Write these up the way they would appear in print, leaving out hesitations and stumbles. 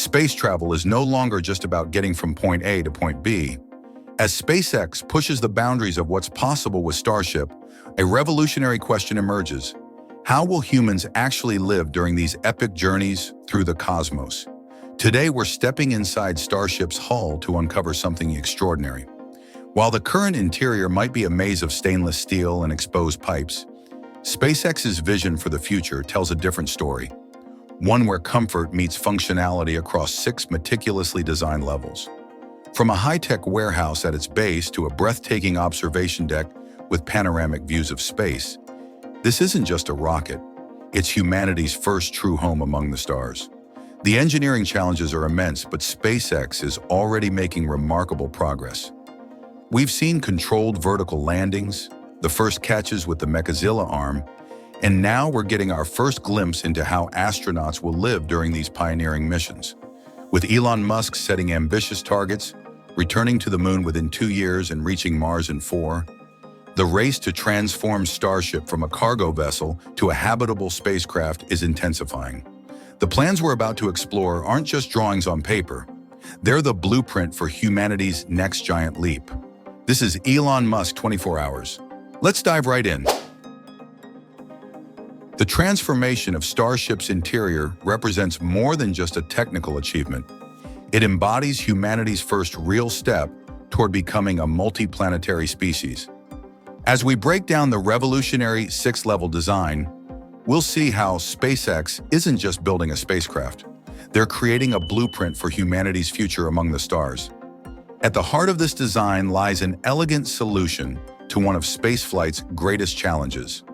Space travel is no longer just about getting from point A to point B. As SpaceX pushes the boundaries of what's possible with Starship, a revolutionary question emerges. How will humans actually live during these epic journeys through the cosmos? Today, we're stepping inside Starship's hull to uncover something extraordinary. While the current interior might be a maze of stainless steel and exposed pipes, SpaceX's vision for the future tells a different story. One where comfort meets functionality across 6 meticulously designed levels. From a high-tech warehouse at its base to a breathtaking observation deck with panoramic views of space, this isn't just a rocket. It's humanity's first true home among the stars. The engineering challenges are immense, but SpaceX is already making remarkable progress. We've seen controlled vertical landings, the first catches with the Mechazilla arm, and now we're getting our first glimpse into how astronauts will live during these pioneering missions. With Elon Musk setting ambitious targets, returning to the moon within 2 years and reaching Mars in 4, the race to transform Starship from a cargo vessel to a habitable spacecraft is intensifying. The plans we're about to explore aren't just drawings on paper. They're the blueprint for humanity's next giant leap. This is Elon Musk 24 Hours. Let's dive right in. The transformation of Starship's interior represents more than just a technical achievement. It embodies humanity's first real step toward becoming a multi-planetary species. As we break down the revolutionary 6-level design, we'll see how SpaceX isn't just building a spacecraft. They're creating a blueprint for humanity's future among the stars. At the heart of this design lies an elegant solution to one of spaceflight's greatest challenges: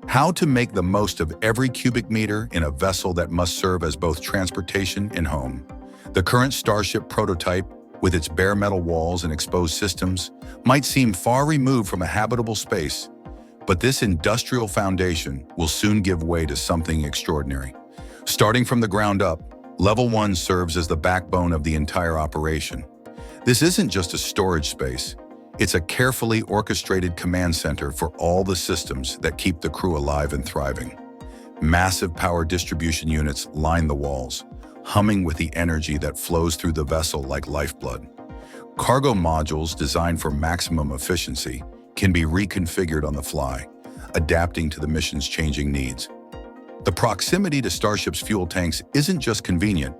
how to make the most of every cubic meter in a vessel that must serve as both transportation and home. The current Starship prototype, with its bare metal walls and exposed systems, might seem far removed from a habitable space, but this industrial foundation will soon give way to something extraordinary. Starting from the ground up, Level 1 serves as the backbone of the entire operation. This isn't just a storage space. It's a carefully orchestrated command center for all the systems that keep the crew alive and thriving. Massive power distribution units line the walls, humming with the energy that flows through the vessel like lifeblood. Cargo modules designed for maximum efficiency can be reconfigured on the fly, adapting to the mission's changing needs. The proximity to Starship's fuel tanks isn't just convenient.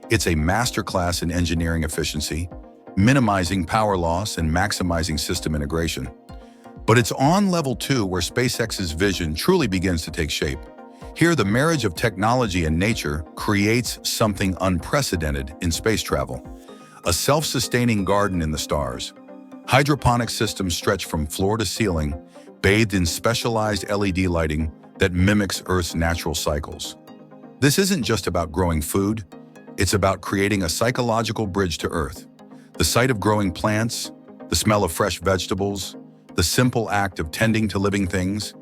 It's a masterclass in engineering efficiency, minimizing power loss and maximizing system integration. But it's on Level 2 where SpaceX's vision truly begins to take shape. Here, the marriage of technology and nature creates something unprecedented in space travel: a self-sustaining garden in the stars. Hydroponic systems stretch from floor to ceiling, bathed in specialized LED lighting that mimics Earth's natural cycles. This isn't just about growing food, it's about creating a psychological bridge to Earth. The sight of growing plants, the smell of fresh vegetables, the simple act of tending to living things,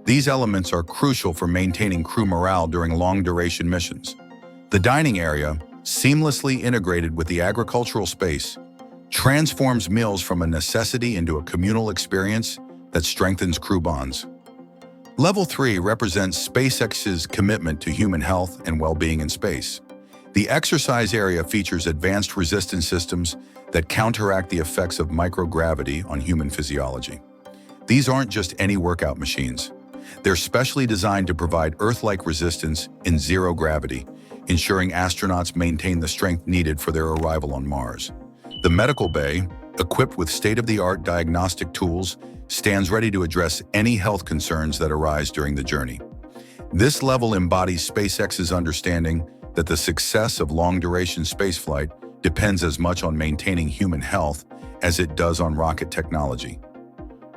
these elements are crucial for maintaining crew morale during long-duration missions. The dining area, seamlessly integrated with the agricultural space, transforms meals from a necessity into a communal experience that strengthens crew bonds. Level 3 represents SpaceX's commitment to human health and well-being in space. The exercise area features advanced resistance systems that counteract the effects of microgravity on human physiology. These aren't just any workout machines. They're specially designed to provide Earth-like resistance in zero gravity, ensuring astronauts maintain the strength needed for their arrival on Mars. The medical bay, equipped with state-of-the-art diagnostic tools, stands ready to address any health concerns that arise during the journey. This level embodies SpaceX's understanding that the success of long-duration spaceflight depends as much on maintaining human health as it does on rocket technology.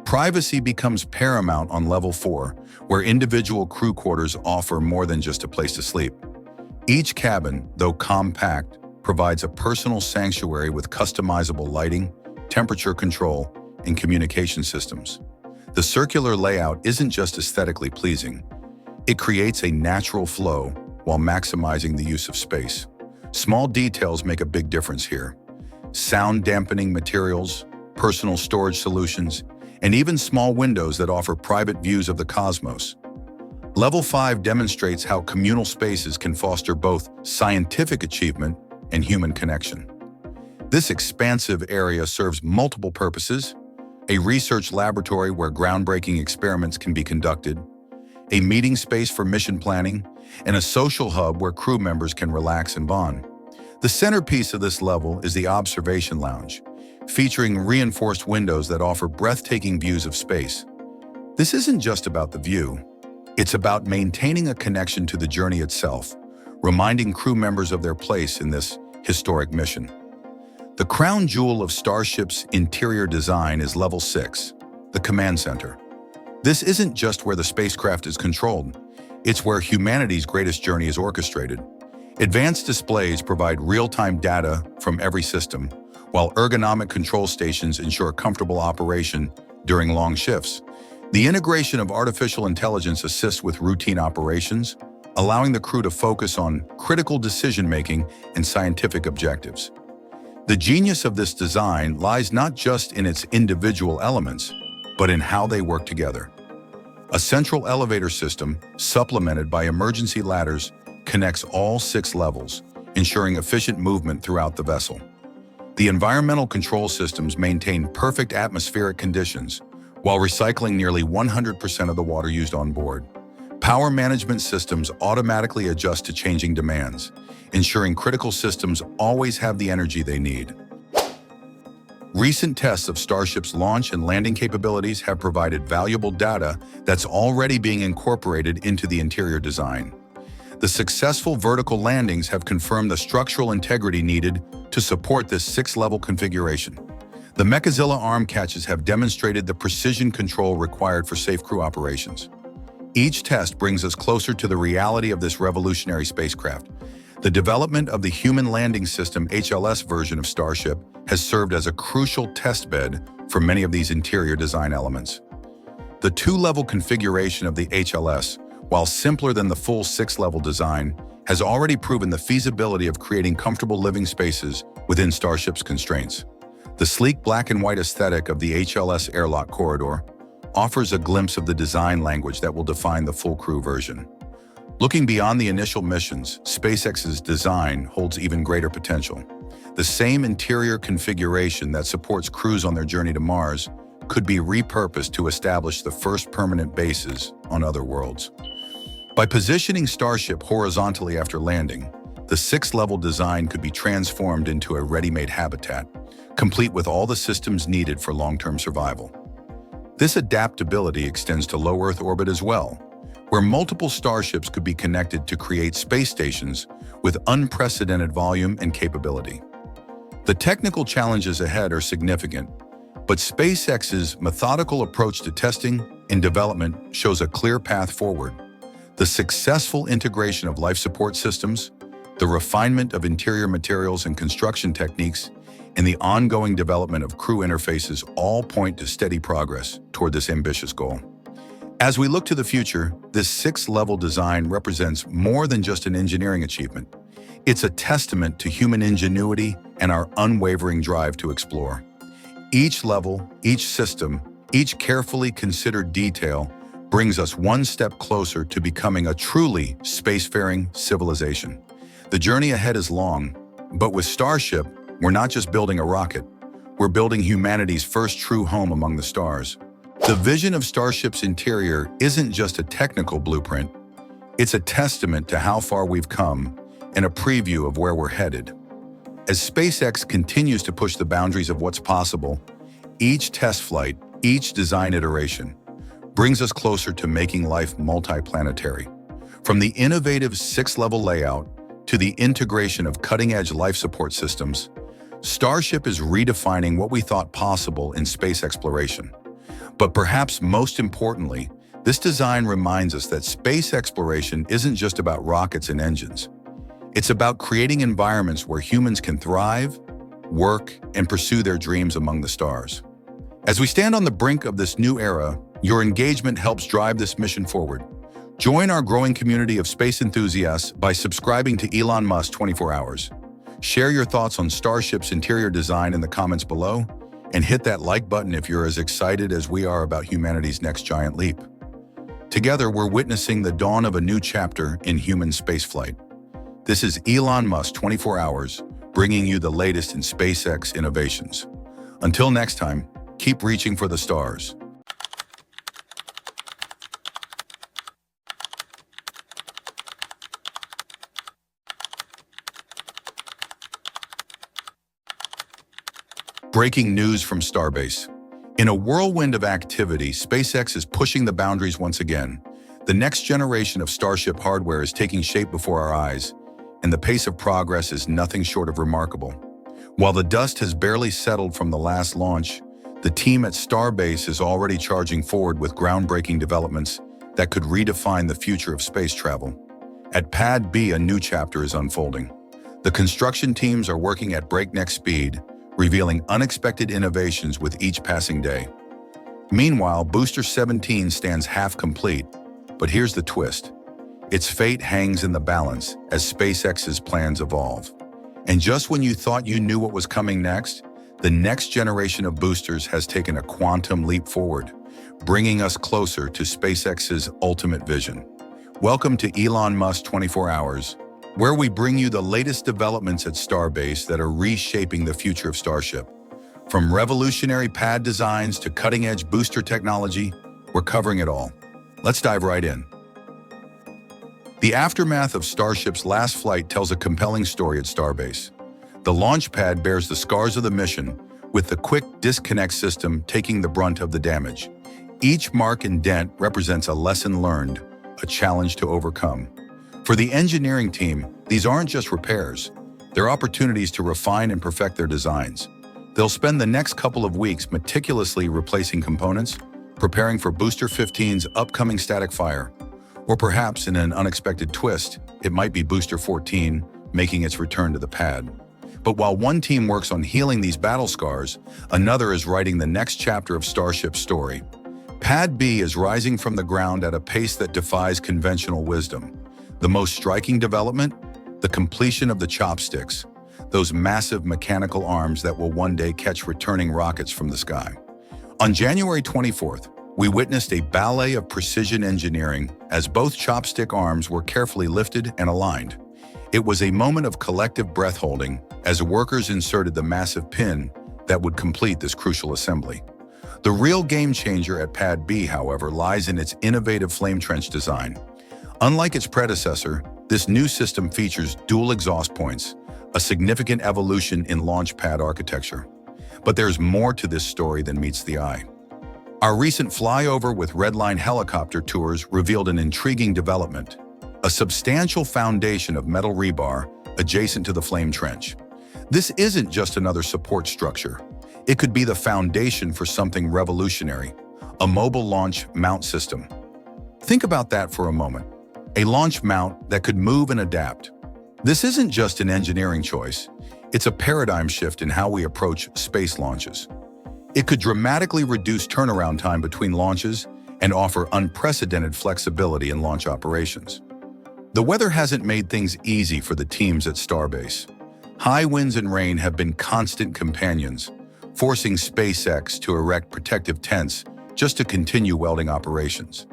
Privacy becomes paramount on Level 4, where individual crew quarters offer more than just a place to sleep. Each cabin, though compact, provides a personal sanctuary with customizable lighting, temperature control, and communication systems. The circular layout isn't just aesthetically pleasing. It creates a natural flow while maximizing the use of space. Small details make a big difference here. Sound dampening materials, personal storage solutions, and even small windows that offer private views of the cosmos. Level 5 demonstrates how communal spaces can foster both scientific achievement and human connection. This expansive area serves multiple purposes: a research laboratory where groundbreaking experiments can be conducted, a meeting space for mission planning, and a social hub where crew members can relax and bond. The centerpiece of this level is the observation lounge, featuring reinforced windows that offer breathtaking views of space. This isn't just about the view. It's about maintaining a connection to the journey itself, reminding crew members of their place in this historic mission. The crown jewel of Starship's interior design is Level 6, the command center. This isn't just where the spacecraft is controlled. It's where humanity's greatest journey is orchestrated. Advanced displays provide real-time data from every system, while ergonomic control stations ensure comfortable operation during long shifts. The integration of artificial intelligence assists with routine operations, allowing the crew to focus on critical decision-making and scientific objectives. The genius of this design lies not just in its individual elements, but in how they work together. A central elevator system, supplemented by emergency ladders, connects all 6 levels, ensuring efficient movement throughout the vessel. The environmental control systems maintain perfect atmospheric conditions, while recycling nearly 100% of the water used on board. Power management systems automatically adjust to changing demands, ensuring critical systems always have the energy they need. Recent tests of Starship's launch and landing capabilities have provided valuable data that's already being incorporated into the interior design. The successful vertical landings have confirmed the structural integrity needed to support this 6-level configuration. The Mechazilla arm catches have demonstrated the precision control required for safe crew operations. Each test brings us closer to the reality of this revolutionary spacecraft. The development of the Human Landing System HLS version of Starship has served as a crucial testbed for many of these interior design elements. The 2-level configuration of the HLS, while simpler than the full 6-level design, has already proven the feasibility of creating comfortable living spaces within Starship's constraints. The sleek black and white aesthetic of the HLS airlock corridor offers a glimpse of the design language that will define the full crew version. Looking beyond the initial missions, SpaceX's design holds even greater potential. The same interior configuration that supports crews on their journey to Mars could be repurposed to establish the first permanent bases on other worlds. By positioning Starship horizontally after landing, the 6-level design could be transformed into a ready-made habitat, complete with all the systems needed for long-term survival. This adaptability extends to low Earth orbit as well, where multiple starships could be connected to create space stations with unprecedented volume and capability. The technical challenges ahead are significant, but SpaceX's methodical approach to testing and development shows a clear path forward. The successful integration of life support systems, the refinement of interior materials and construction techniques, and the ongoing development of crew interfaces all point to steady progress toward this ambitious goal. As we look to the future, this 6-level design represents more than just an engineering achievement. It's a testament to human ingenuity and our unwavering drive to explore. Each level, each system, each carefully considered detail brings us one step closer to becoming a truly spacefaring civilization. The journey ahead is long, but with Starship, we're not just building a rocket, we're building humanity's first true home among the stars. The vision of Starship's interior isn't just a technical blueprint, it's a testament to how far we've come and a preview of where we're headed. As SpaceX continues to push the boundaries of what's possible, each test flight, each design iteration, brings us closer to making life multi-planetary. From the innovative 6-level layout to the integration of cutting-edge life support systems, Starship is redefining what we thought possible in space exploration. But perhaps most importantly, this design reminds us that space exploration isn't just about rockets and engines. It's about creating environments where humans can thrive, work, and pursue their dreams among the stars. As we stand on the brink of this new era, your engagement helps drive this mission forward. Join our growing community of space enthusiasts by subscribing to Elon Musk 24 Hours. Share your thoughts on Starship's interior design in the comments below, and hit that like button if you're as excited as we are about humanity's next giant leap. Together, we're witnessing the dawn of a new chapter in human spaceflight. This is Elon Musk 24 Hours, bringing you the latest in SpaceX innovations. Until next time, keep reaching for the stars. Breaking news from Starbase. In a whirlwind of activity, SpaceX is pushing the boundaries once again. The next generation of Starship hardware is taking shape before our eyes, and the pace of progress is nothing short of remarkable. While the dust has barely settled from the last launch, the team at Starbase is already charging forward with groundbreaking developments that could redefine the future of space travel. At Pad B, a new chapter is unfolding. The construction teams are working at breakneck speed, revealing unexpected innovations with each passing day. Meanwhile, Booster 17 stands half complete, but here's the twist. Its fate hangs in the balance as SpaceX's plans evolve. And just when you thought you knew what was coming next, the next generation of boosters has taken a quantum leap forward, bringing us closer to SpaceX's ultimate vision. Welcome to Elon Musk 24 Hours, where we bring you the latest developments at Starbase that are reshaping the future of Starship. From revolutionary pad designs to cutting-edge booster technology, we're covering it all. Let's dive right in. The aftermath of Starship's last flight tells a compelling story at Starbase. The launch pad bears the scars of the mission, with the quick disconnect system taking the brunt of the damage. Each mark and dent represents a lesson learned, a challenge to overcome. For the engineering team, these aren't just repairs. They're opportunities to refine and perfect their designs. They'll spend the next couple of weeks meticulously replacing components, preparing for Booster 15's upcoming static fire. Or perhaps, in an unexpected twist, it might be Booster 14 making its return to the pad. But while one team works on healing these battle scars, another is writing the next chapter of Starship's story. Pad B is rising from the ground at a pace that defies conventional wisdom. The most striking development? The completion of the chopsticks, those massive mechanical arms that will one day catch returning rockets from the sky. On January 24th, we witnessed a ballet of precision engineering as both chopstick arms were carefully lifted and aligned. It was a moment of collective breath-holding as workers inserted the massive pin that would complete this crucial assembly. The real game-changer at Pad B, however, lies in its innovative flame trench design. Unlike its predecessor, this new system features dual exhaust points, a significant evolution in launch pad architecture. But there's more to this story than meets the eye. Our recent flyover with Redline helicopter tours revealed an intriguing development, a substantial foundation of metal rebar adjacent to the flame trench. This isn't just another support structure. It could be the foundation for something revolutionary, a mobile launch mount system. Think about that for a moment. A launch mount that could move and adapt. This isn't just an engineering choice, it's a paradigm shift in how we approach space launches. It could dramatically reduce turnaround time between launches and offer unprecedented flexibility in launch operations. The weather hasn't made things easy for the teams at Starbase. High winds and rain have been constant companions, forcing SpaceX to erect protective tents just to continue welding operations.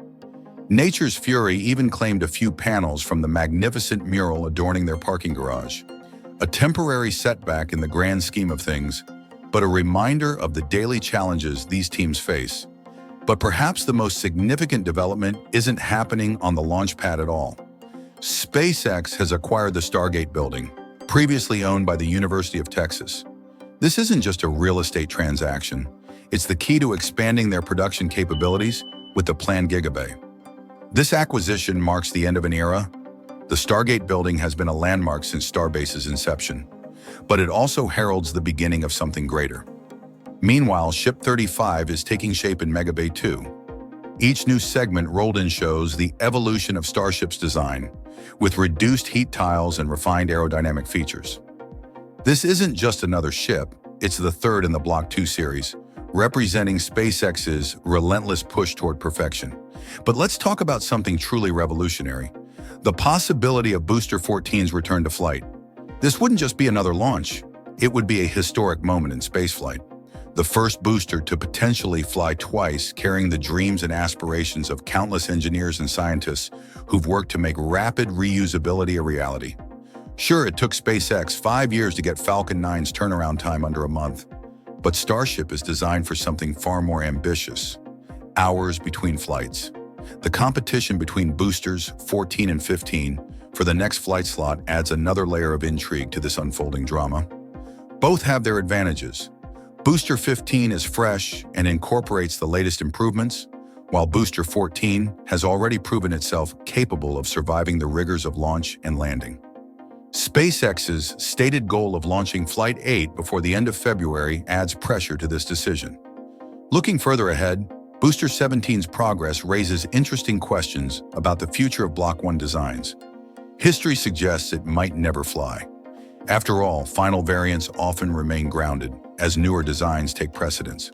Nature's fury even claimed a few panels from the magnificent mural adorning their parking garage. A temporary setback in the grand scheme of things, but a reminder of the daily challenges these teams face. But perhaps the most significant development isn't happening on the launch pad at all. SpaceX has acquired the Stargate building, previously owned by the University of Texas. This isn't just a real estate transaction. It's the key to expanding their production capabilities with the planned Gigabay. This acquisition marks the end of an era. The Stargate building has been a landmark since Starbase's inception, but it also heralds the beginning of something greater. Meanwhile, Ship 35 is taking shape in Megabay 2. Each new segment rolled in shows the evolution of Starship's design, with reduced heat tiles and refined aerodynamic features. This isn't just another ship, it's the third in the Block 2 series, representing SpaceX's relentless push toward perfection. But let's talk about something truly revolutionary: the possibility of Booster 14's return to flight. This wouldn't just be another launch, it would be a historic moment in spaceflight. The first booster to potentially fly twice, carrying the dreams and aspirations of countless engineers and scientists who've worked to make rapid reusability a reality. Sure, it took SpaceX 5 years to get Falcon 9's turnaround time under a month, but Starship is designed for something far more ambitious: hours between flights. The competition between boosters 14 and 15 for the next flight slot adds another layer of intrigue to this unfolding drama. Both have their advantages. Booster 15 is fresh and incorporates the latest improvements, while Booster 14 has already proven itself capable of surviving the rigors of launch and landing. SpaceX's stated goal of launching Flight 8 before the end of February adds pressure to this decision. Looking further ahead, Booster 17's progress raises interesting questions about the future of Block 1 designs. History suggests it might never fly. After all, final variants often remain grounded, as newer designs take precedence.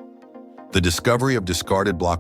The discovery of discarded Block